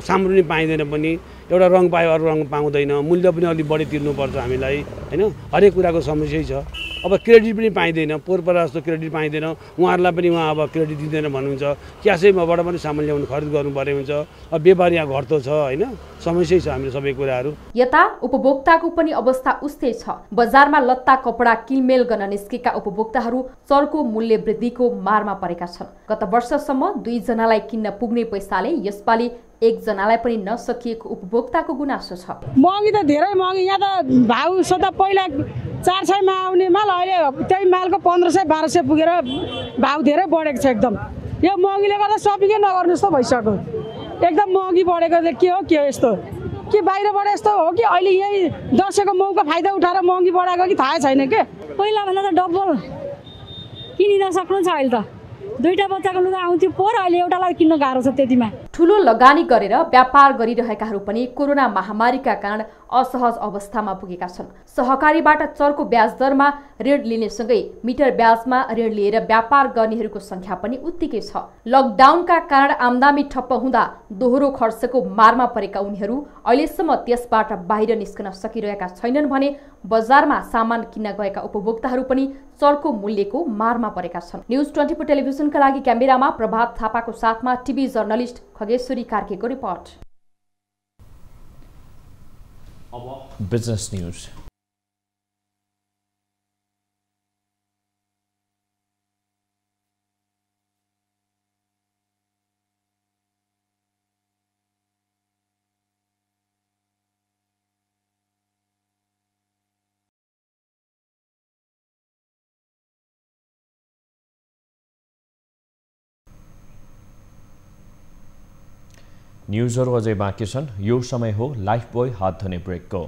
S23: सामान पनि पाइँदैन पनि। एउटा रङ पायो अरू रङ पाउँदैन, मूल्य पनि अलिक बढी तिर्नुपर्छ हामीलाई होइन। हरेक कुराको समस्या छ। अब क्रेडिट पनि पाइँदैन, पोहोर जस्तो क्रेडिट पाइँदैन। उहाँहरूलाई पनि उहाँ अब क्रेडिट दिँदैन भन्नुहुन्छ। क्यासैबाट पनि सामान ल्याउनु खरिद गर्नु पर्ने हुन्छ। अब व्यापार यहाँ घट्दो छ होइन, समस्या छ हामीले सबै कुराहरू।
S4: यता उपभोक्ताको पनि अवस्था उस्तै छ। बजारमा लत्ता कपडा किनमेल गर्न निस्केका उपभोक्ताहरू चर्को मूल्य वृद्धिको मारमा परेका छन्। गत वर्षसम्म 2 जनालाई किन्न पुग्ने पैसाले यसपालि 1 जनालाई पनि नसकिएको उपभोक्ताको गुनासो छ।
S7: महँगी त धेरै महँगी। यहाँ त भाउ सदा पहिला 400 मा आउने माल अहिले त्यही मालको 1500-1200 पुगेर भाउ धेरै बढेको छ एकदम। यो महँगीले गर्दा सपिङै नगर्नु जस्तो भइसक्यो। एकदम महँगी बढेको के हो यस्तो? के बाहिरबाट यस्तो हो कि अहिले यही दसैँको मौका फाइदा उठाएर महँगी बढाएको कि थाहै छैन के?
S24: पहिला भन्दा त डबल किनिन सक्नु छ। अहिले त 2टा बच्चाको लुगा आउँथ्यो पोहोर, अहिले एउटालाई किन्न गाह्रो छ त्यतिमा।
S4: ठुलो लगानी गरेर व्यापार गरिरहेकाहरू पनि कोरोना महामारीका कारण असहज अवस्थामा पुगेका छन्। सहकारीबाट चर्को ब्याज दरमा ऋण लिनेसँगै मिटर ब्याजमा ऋण लिएर व्यापार गर्नेहरूको संख्या पनि उत्तिकै छ। लकडाउनका कारण आम्दानी ठप्प हुँदा दोहोरो खर्चको मारमा परेका उनीहरू अहिलेसम्म त्यसबाट बाहिर निस्कन सकिरहेका छैनन् भने बजारमा सामान किन्न गएका उपभोक्ताहरू पनि चर्को मूल्यको मारमा परेका छन्। न्युज 24 टेलिभिजनका लागि क्यामेरामा प्रभात थापाको साथमा टिभी जर्नलिस्ट खगेश्वरी कार्कीको रिपोर्ट।
S2: Business news. न्युजहरू अझै बाँकी छन्। यो समय हो लाइफ बोय हात धुने ब्रेकको।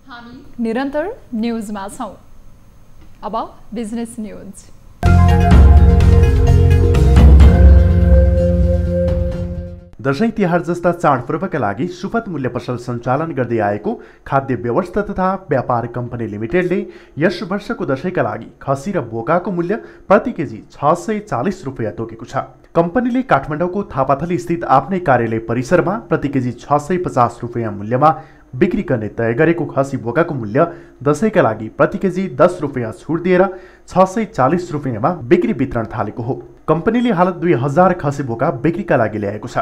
S1: हामी निरन्तर न्युजमा छौं। अब बिजनेस न्युज।
S25: दशैं तिहार जस्ता चाडपर्वका लागि सुपथ मूल्य पसल सञ्चालन गर्दै आएको खाद्य व्यवस्था तथा व्यापार कम्पनी लिमिटेडले यस वर्षको दशैंका लागि खसी र बोकाको मूल्य प्रति केजी 640 रुपियाँ तोकेको छ। कम्पनीले काठमाडौँको थापाथली स्थित आफ्नै कार्यालय परिसरमा प्रति केजी 650 रुपियाँ मूल्यमा बिक्री गर्ने तय गरेको खसी बोकाको मूल्य दशैंका लागि प्रति केजी 10 रुपियाँ छुट दिएर 640 रुपियाँमा बिक्री वितरण थालेको हो। कम्पनीले हाल 2000 खसी बोका बिक्रीका लागि ल्याएको छ।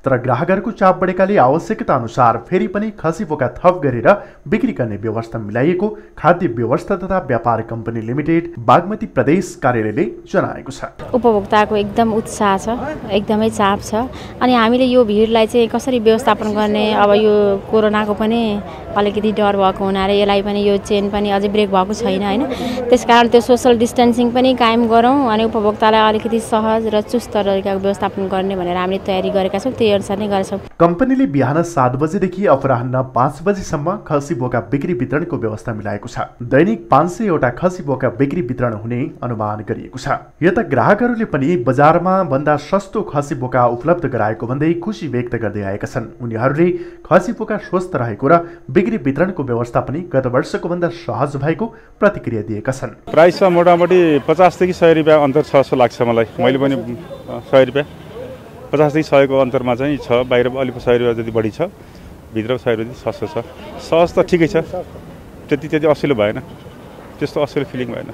S25: तर ग्राहकहरूको चाप बढेकाले आवश्यकता अनुसार फेरि पनि खसी बोका थप गरेर बिक्री गर्ने व्यवस्था मिलाइएको खाद्य व्यवस्था तथा व्यापार कम्पनी लिमिटेड बागमती प्रदेश कार्यालयले जनाएको छ।
S26: उपभोक्ताको एकदम उत्साह छ, एकदमै चाप छ। अनि हामीले यो भिडलाई चाहिँ कसरी व्यवस्थापन गर्ने, अब यो कोरोनाको पनि अलिकति डर भएको हुनाले यसलाई पनि यो चेन पनि अझै ब्रेक भएको छैन हैन। त्यसकारण त्यो सोशल डिस्टेन्सिङ पनि कायम गरौँ अनि उपभोक्तालाई अलिकति सहज र चुस्त तरिकाको व्यवस्थापन गर्ने भनेर हामीले तयारी गरेका छौँ, त्यही अनुसार नै गर्छौँ।
S25: कम्पनीले बिहान 7 बजेदेखि अपराह्न 5 बजेसम्म खसी बोका बिक्री वितरणको व्यवस्था मिलाएको छ। दैनिक 500 वटा खसी बोका बिक्री वितरण हुने अनुमान गरिएको छ। यता ग्राहकहरूले पनि बजारमा भन्दा सस्तो खसी बोका उपलब्ध गराएको भन्दै खुसी व्यक्त गर्दै आएका छन्। उनीहरूले खसी बोका स्वस्थ रहेको र बिक्री वितरणको व्यवस्था पनि गत वर्षको भन्दा सहज भएको प्रतिक्रिया दिएका छन्।
S3: प्राइसमा मोटामोटी 50 देखि 100 रुपियाँ अन्तर छ जस्तो लाग्छ मलाई। मैले पनि 100 रुपियाँ 50 देखि 100 को अन्तरमा चाहिँ छ। बाहिर अलिक 100 रुपियाँ जति बढी छ, भित्र 100 रुपियाँ सस्तो छ। सहज त ठिकै छ, त्यति असिलो भएन, त्यस्तो असिलो फिलिङ भएन।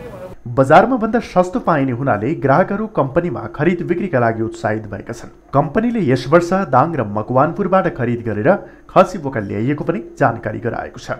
S25: बजारमा भन्दा सस्तो पाइने हुनाले ग्राहकहरू कम्पनीमा खरिद बिक्रीका लागि उत्साहित भएका छन्। कम्पनीले यस वर्ष दाङ र मकवानपुरबाट खरिद गरेर खसी बोका ल्याइएको पनि जानकारी गराएको छ।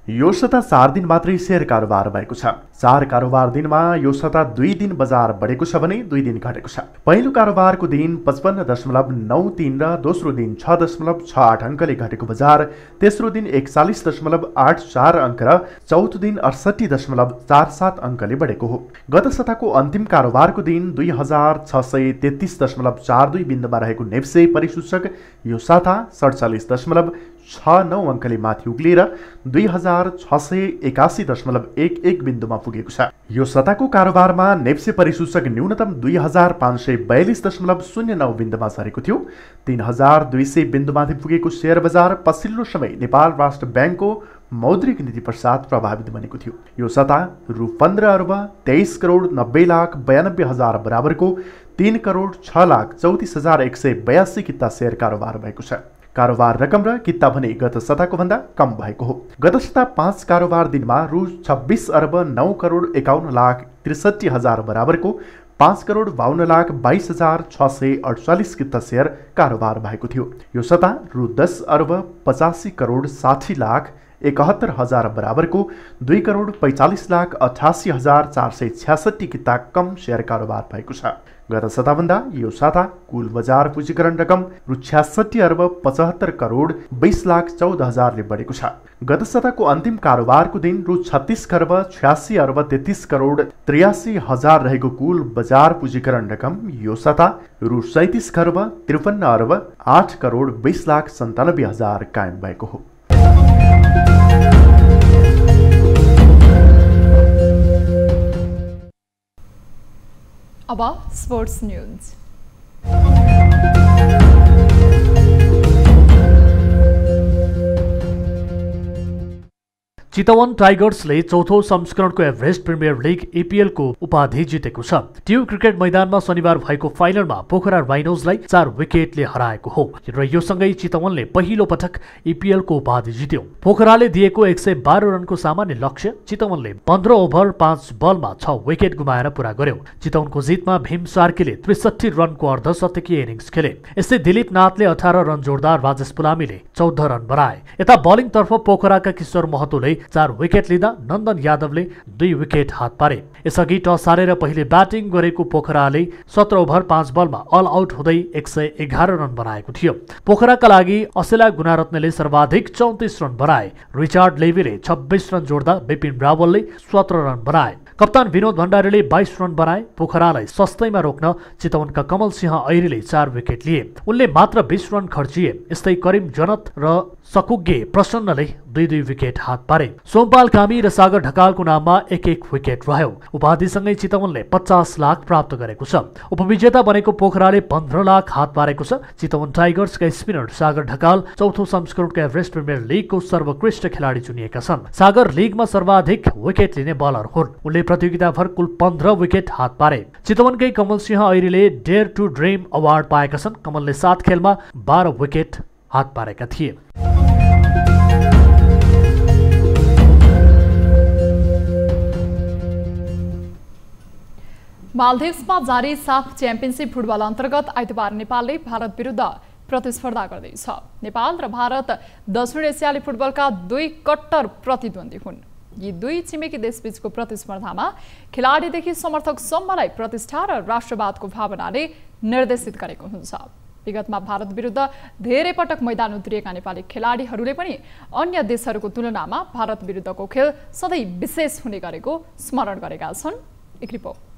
S25: यो सता 4 दिन मात्रै शेयर कारोबार भएको छ। 4 कारोबार दिनमा यो सता 2 दिन बजार बढेको छ भने 2 दिन घटेको छ। पहिलो कारोबारको दिन 55.93 र दोस्रो दिन 6.68 अङ्कले घटेको बजार, तेस्रो दिन 41.84 अङ्क र चौथो दिन 68.47 अङ्कले बढेको हो। गत सताको अन्तिम कारोबारको दिन 2633.42 बिन्दुमा रहेको नेप्से परिसूचक यो साता 47.69 अङ्कले माथि उक्लिएर 2681.11 बिन्दुमा पुगेको छ। यो सताको कारोबारमा नेप्से परिसूचक न्यूनतम 2542.09 बिन्दुमा झरेको थियो। 3200 बिन्दुमाथि पुगेको शेयर बजार पछिल्लो समय नेपाल राष्ट्र ब्याङ्कको मौद्रिक नीति पश्चात प्रभावित बनेको थियो। यो सता रु 15 अर्ब 23 करोड 90 लाख 92 हजार बराबरको 3 करोड 6 लाख 34,182 किता शेयर कारोबार भएको छ। कारोबार रकम र किता भने गत सताको भन्दा कम भएको हो। गत सता 5 कारोबार दिनमा रु 26 अर्ब 9 करोड 51 लाख 63 हजार बराबरको 5 करोड 52 लाख 22,648 किता शेयर कारोबार भएको थियो। यो सता रु 10 अर्ब 85 करोड 60 लाख 71 हजार बराबरको 2 करोड 45 लाख 88 हजार 466 किता कम शेयर कारोबार भएको छ। गत सताभन्दा यो साता कुल बजार पूँजीकरण रकम रु 66 अर्ब 75 करोड 20 लाख 14 हजारले बढेको छ। गत सताको अन्तिम कारोबारको दिन रु 36 खर्ब 86 अर्ब 33 करोड 83 हजार रहेको कुल बजार पूँजीकरण रकम यो साता रु 37 खर्ब 53 अर्ब 8 करोड 20 लाख 97 हजार कायम भएको हो।
S1: अब स्पोर्ट्स न्यूज।
S5: चितवन टाइगर्सले चौथो संस्करणको एभरेस्ट प्रिमियर लिग एपीएलको उपाधि जितेको छ। ट्यु क्रिकेट मैदानमा शनिबार भएको फाइनलमा पोखरा राइनोजलाई 4 विकेटले हराएको हो र यो सँगै चितवनले पहिलो पटक एपीएलको उपाधि जित्यो। पोखराले दिएको 112 रनको सामान्य लक्ष्य चितवनले 15 ओभर 5 बलमा 6 विकेट गुमाएर पूरा गर्यो। चितवनको जितमा भीम सार्कीले 63 रनको अर्धशतकीय इनिङ्स खेले। यस्तै दिलीप नाथले 18 रन जोड्दा राजेश पुलामीले 14 रन बनाए। यता बलिङतर्फ पोखराका किशोर महतोले 4 विकेट लिँदा नन्दन यादवले 2 विकेट हात पारे। यसअघि टस हारेर पहिले ब्याटिङ गरेको पोखराले 17 ओभर 5 बलमा अल आउट हुँदै 111 रन बनाएको थियो। पोखराका लागि असेला गुणारत्नले सर्वाधिक 34 रन बनाए। रिचार्ड लेवीले 26 रन जोड्दा विपिन रावलले 17 रन बनाए। कप्तान विनोद भण्डारीले 22 रन बनाए। पोखरालाई सस्तैमा रोक्न चितवनका कमल सिंह ऐरीले 4 विकेट लिए। उनले मात्र 20 रन खर्चिए। यस्तै करिम जनत र सकुगे प्रसन्नले 2-2 विकेट हात पारे। सोमपाल कामी र सागर ढकालको नाममा 1-1 विकेट रह्यो। उपाधिसँगै चितवनले 50 लाख प्राप्त गरेको छ। उपविजेता बनेको पोखराले 15 लाख हात पारेको छ। चितवन टाइगर्सका स्पिनर सागर ढकाल चौथो संस्करणको एभरेस्ट प्रिमियर लिगको सर्वोत्कृष्ट खेलाडी चुनिएका छन्। सागर लिगमा सर्वाधिक विकेट लिने बलर हुन्। उनले प्रतियोगिताभर कुल 15 विकेट हात पारे। चितवनकै कमल सिंह ऐरीले डेयर टु ड्रिम अवार्ड पाएका छन्। कमलले 7 खेलमा 12 विकेट हात पारेका थिए।
S1: मालदिभ्समा जारी साफ च्याम्पियनसिप फुटबल अन्तर्गत आइतबार नेपालले भारत विरुद्ध प्रतिस्पर्धा गर्दैछ। नेपाल र भारत दक्षिण एसियाली फुटबलका 2 कट्टर प्रतिद्वन्दी हुन्। यी 2 छिमेकी देशबीचको प्रतिस्पर्धामा खेलाडीदेखि समर्थकसम्मलाई प्रतिष्ठा र राष्ट्रवादको भावनाले निर्देशित गरेको हुन्छ। विगतमा भारत विरुद्ध धेरै पटक मैदान उत्रिएका नेपाली खेलाडीहरूले पनि अन्य देशहरूको तुलनामा भारत विरुद्धको खेल सधैँ विशेष हुने गरेको स्मरण गरेका छन्। एक रिपोर्ट।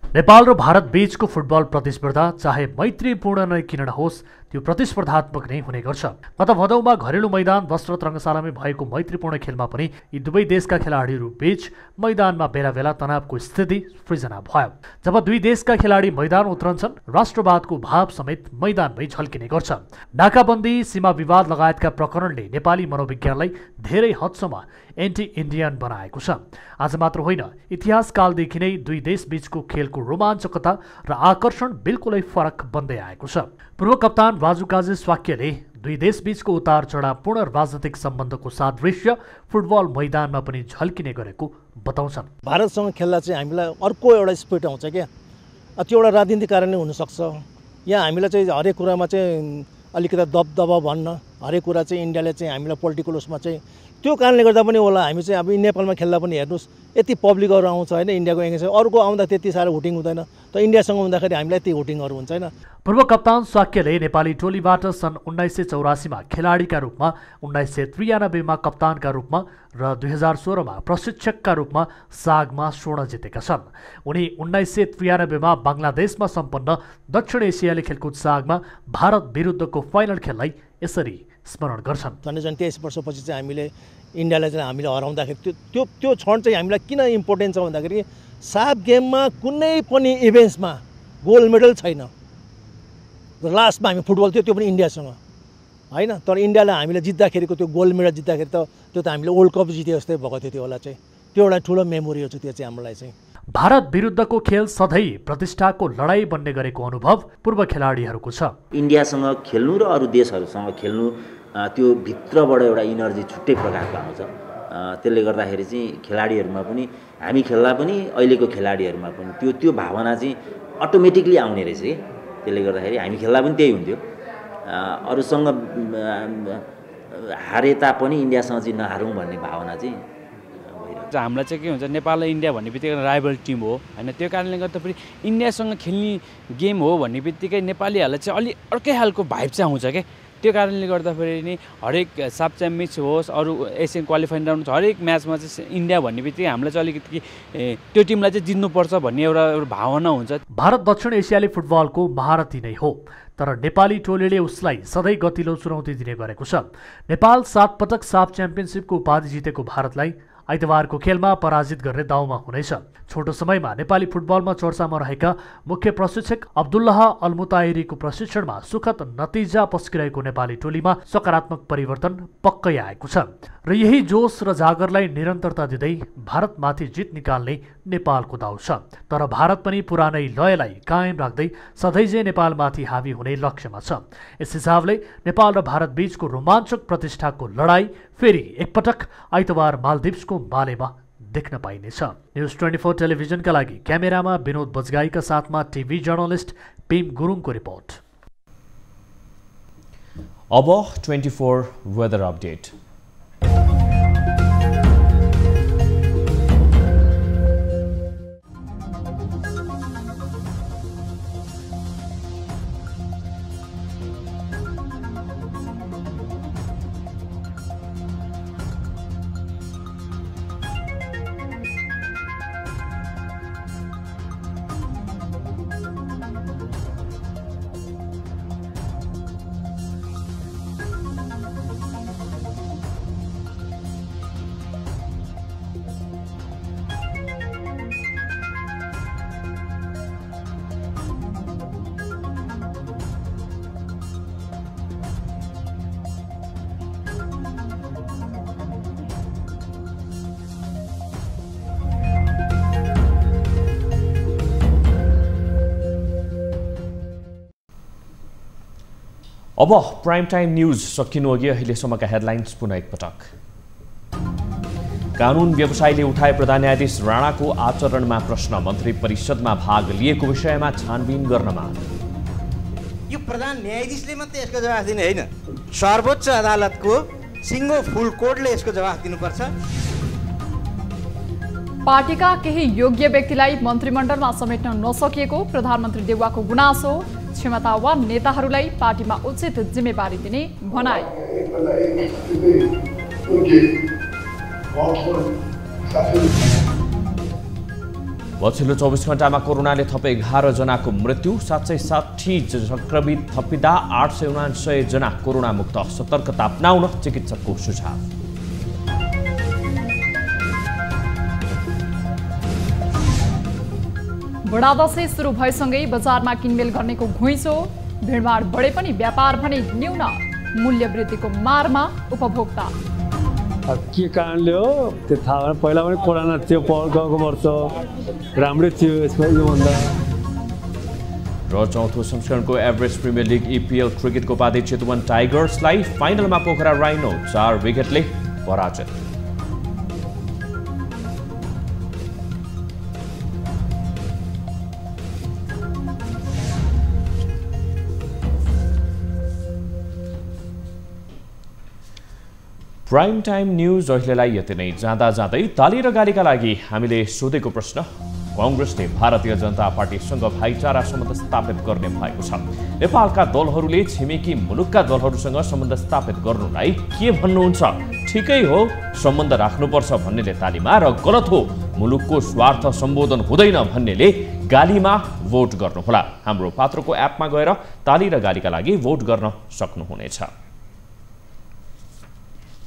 S5: नेपाल र भारत बीचको फुटबल प्रतिस्पर्धा चाहे मैत्रीपूर्ण नै किन नहोस् त्यो प्रतिस्पर्धात्मक नै हुने गर्छ। गत भदौमा घरेलु मैदान दशरथ रङ्गशालामै भएको मैत्रीपूर्ण खेलमा पनि यी दुवै देशका खेलाडीहरू बीच मैदानमा बेला बेला तनावको स्थिति सृजना भयो। जब दुई देशका खेलाडी मैदान उत्रन्छन् राष्ट्रवादको भाव समेत मैदानमै झल्किने गर्छ। नाकाबन्दी, सीमा विवाद लगायतका प्रकरणले नेपाली मनोविज्ञानलाई धेरै हदसम्म एन्टी इन्डियन बनाएको छ। आज मात्र होइन, इतिहासकालदेखि नै दुई देश बीचको खेलको रोमाञ्चकता र आकर्षण बिल्कुलै फरक बन्दै आएको छ। पूर्व कप्तान राजु काजी स्वाक्यले दुई देश बीचको उतार चढावपूर्ण राजनीतिक सम्बन्धको सादृश्य फुटबल मैदानमा पनि झल्किने गरेको बताउँछन्।
S8: भारतसँग खेल्दा चाहिँ हामीलाई अर्को एउटा स्पिरिट आउँछ क्या, त्यो एउटा राजनीतिक कारणले हुनसक्छ। यहाँ हामीलाई चाहिँ हरेक कुरामा चाहिँ अलिकति दबदबा भन्न, हरेक कुरा चाहिँ इन्डियाले चाहिँ हामीलाई पोलिटिकल उसमा चाहिँ त्यो कारणले गर्दा पनि होला हामी चाहिँ अब नेपालमा खेल्दा पनि हेर्नुहोस् यति पब्लिकहरू आउँछ होइन, इन्डियाको एगेन्स्ट अरूको आउँदा त्यति साह्रो हुटिङ हुँदैन, त इन्डियासँग हुँदाखेरि हामीलाई यति हुटिङहरू हुन्छ होइन।
S5: पूर्व कप्तान स्वाक्यले नेपाली टोलीबाट सन् 1984मा खेलाडीका रूपमा, 1993मा कप्तानका रूपमा र 2016मा प्रशिक्षकका रूपमा सागमा स्वर्ण जितेका छन्। उनी 1993मा बङ्गलादेशमा सम्पन्न दक्षिण एसियाली खेलकुद सागमा भारत विरुद्धको फाइनल खेललाई यसरी स्मरण गर्छन्।
S8: झन् 23 वर्षपछि चाहिँ हामीले इन्डियालाई चाहिँ हामीले हराउँदाखेरि त्यो क्षण चाहिँ हामीलाई किन इम्पोर्टेन्ट छ भन्दाखेरि साफ गेममा कुनै पनि इभेन्ट्समा गोल्ड मेडल छैन। लास्टमा हामी फुटबल थियो त्यो पनि इन्डियासँग होइन, तर इन्डियालाई हामीले जित्दाखेरिको त्यो गोल्ड मेडल जित्दाखेरि त्यो त हामीले वर्ल्ड कप जिते जस्तै भएको थियो। त्यो होला चाहिँ त्यो एउटा ठुलो मेमोरी हो त्यो चाहिँ हामीलाई चाहिँ।
S5: भारत विरुद्धको खेल सधैँ प्रतिष्ठाको लडाई बन्ने गरेको अनुभव पूर्व खेलाडीहरूको छ।
S9: इन्डियासँग खेल्नु र अरू देशहरूसँग खेल्नु त्यो भित्रबाट एउटा इनर्जी छुट्टै प्रकारको आउँछ। त्यसले गर्दाखेरि चाहिँ खेलाडीहरूमा पनि हामी खेल्दा पनि अहिलेको खेलाडीहरूमा पनि त्यो भावना चाहिँ अटोमेटिकली आउने रहेछ कि। त्यसले गर्दाखेरि हामी खेल्दा पनि त्यही हुन्थ्यो, अरूसँग हारे तापनि इन्डियासँग चाहिँ नहारौँ भन्ने भावना चाहिँ
S10: हामीलाई चाहिँ के हुन्छ, नेपाल र इन्डिया भन्ने बित्तिकै राइभल टिम हो होइन, त्यो कारणले गर्दा फेरि इन्डियासँग खेल्ने गेम हो भन्ने बित्तिकै नेपालीहरूलाई चाहिँ अलि अर्कै खालको भाइब चाहिँ आउँछ क्या। त्यो कारणले गर्दाखेरि नि हरेक सब च्याम्पियनसिप होस्, अरू एसियन क्वालिफाइङ राउन्ड हरेक म्याचमा चाहिँ इन्डिया भन्ने बित्तिकै हामीलाई चाहिँ अलिकति त्यो टिमलाई चाहिँ जित्नुपर्छ भन्ने एउटा भावना हुन्छ।
S5: भारत दक्षिण एसियाली फुटबलको महारथी नै हो, तर नेपाली टोलीले उसलाई सधैँ गतिलो चुनौती दिने गरेको छ। नेपाल 7 पटक साफ च्याम्पियनसिपको उपाधि जितेको भारतलाई आइतबारको खेलमा पराजित गर्ने दाउमा हुनेछ। छोटो समयमा नेपाली फुटबलमा चर्चामा रहेका मुख्य प्रशिक्षक अब्दुल्लाह अलमुताइरीको प्रशिक्षणमा सुखद नतिजा पस्किरहेको नेपाली टोलीमा सकारात्मक परिवर्तन पक्कै आएको छ र यही जोश र जागरलाई निरन्तरता दिँदै भारतमाथि जित निकाल्ने नेपालको दाउ छ। तर भारत पनि पुरानै लयलाई कायम राख्दै सधैँझै नेपालमाथि हावी हुने लक्ष्यमा छ। यस हिसाबले नेपाल र भारत बीचको रोमाञ्चक प्रतिष्ठाको लडाई फेरि एकपटक आइतबार मालदिप्सको मालेमा देख्न पाइनेछ। न्युज 24 टेलिभिजनका लागि क्यामेरामा विनोद बजगाईका साथमा टिभी जर्नलिस्ट पिम गुरुङको रिपोर्ट।
S2: अब 24 वेदर अपडेट। अब प्राइम टाइम न्यूज सकिनु अघि अहिलेसम्मका हेडलाइन्स पुनः एकपटक। कानुन व्यवसायीले उठाए प्रधान न्यायाधीश राणाको आचरणमा प्रश्न, मन्त्री परिषदमा भाग लिएको विषयमा छानबिन गर्न माग।
S11: यो प्रधान न्यायाधीशले मात्रै यसको जवाफ दिने होइन, सर्वोच्च अदालतको सिङ्गो फुल कोर्टले यसको जवाफ दिनुपर्छ।
S1: पार्टीका केही योग्य व्यक्तिलाई मन्त्रीमण्डलमा समेट्न नसकिएको प्रधानमन्त्री देउवाको गुनासो, क्षमतावान नेताहरूलाई पार्टीमा उचित जिम्मेवारी दिने भनाई।
S2: पछिल्लो 24 घण्टामा कोरोनाले थपे 11 जनाको मृत्यु, 760 संक्रमित थपिँदा 899 जना कोरोना मुक्त। सतर्कता अपनाउन चिकित्सकको सुझाव।
S1: बडा दशैं सुरु भएसँगै बजारमा किनमेल गर्नेको घुइँचो, भिडभाड बढे पनि व्यापार भने न्यून, मूल्य वृद्धिको मारमा उपभोक्ता।
S6: के कारणले हो त्यो थाहा भएन। पहिला पनि कोरोना थियो, गएको वर्ष राम्रै थियो यसमा योभन्दा।
S2: र चौथो संस्करणको एभरेस्ट प्रिमियर लिग EPL क्रिकेटको उपाधि चितवन टाइगर्सलाई, फाइनलमा पोखरा राइनो 4 विकेटले पराजित। प्राइम टाइम न्यूज अहिलेलाई यति नै। जाँदा जाँदै ताली र गालीका लागि हामीले सोधेको प्रश्न, कांग्रेसले भारतीय जनता पार्टीसँग भाइचारा सम्बन्ध स्थापित गर्ने भएको छ। नेपालका दलहरूले छिमेकी मुलुकका दलहरूसँग सम्बन्ध स्थापित गर्नुलाई के भन्नुहुन्छ? ठिकै हो, सम्बन्ध राख्नुपर्छ भन्नेले तालीमा र गलत हो, मुलुकको स्वार्थ सम्बोधन हुँदैन भन्नेले गालीमा भोट गर्नुहोला। हाम्रो पात्रको एपमा गएर ताली र गालीका लागि भोट गर्न सक्नुहुनेछ।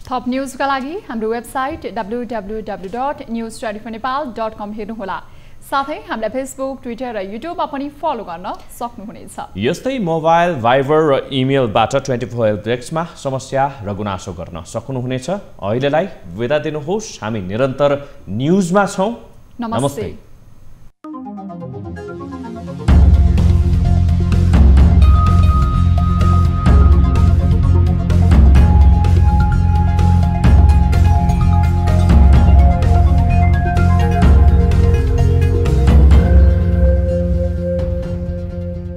S1: थप न्यूजका लागि हाम्रो वेबसाइट www.news24nepal.com हेर्नुहोला। साथै हामीलाई फेसबुक, ट्विटर र युट्युबमा पनि फलो गर्न सक्नुहुनेछ।
S2: यस्तै मोबाइल, भाइबर र इमेलबाट 24 हेल्पडेस्कमा समस्या र गुनासो गर्न सक्नुहुनेछ। अहिलेलाई बिदा दिनुहोस्। हामी निरन्तर न्यूजमा छौं।
S1: नमस्ते।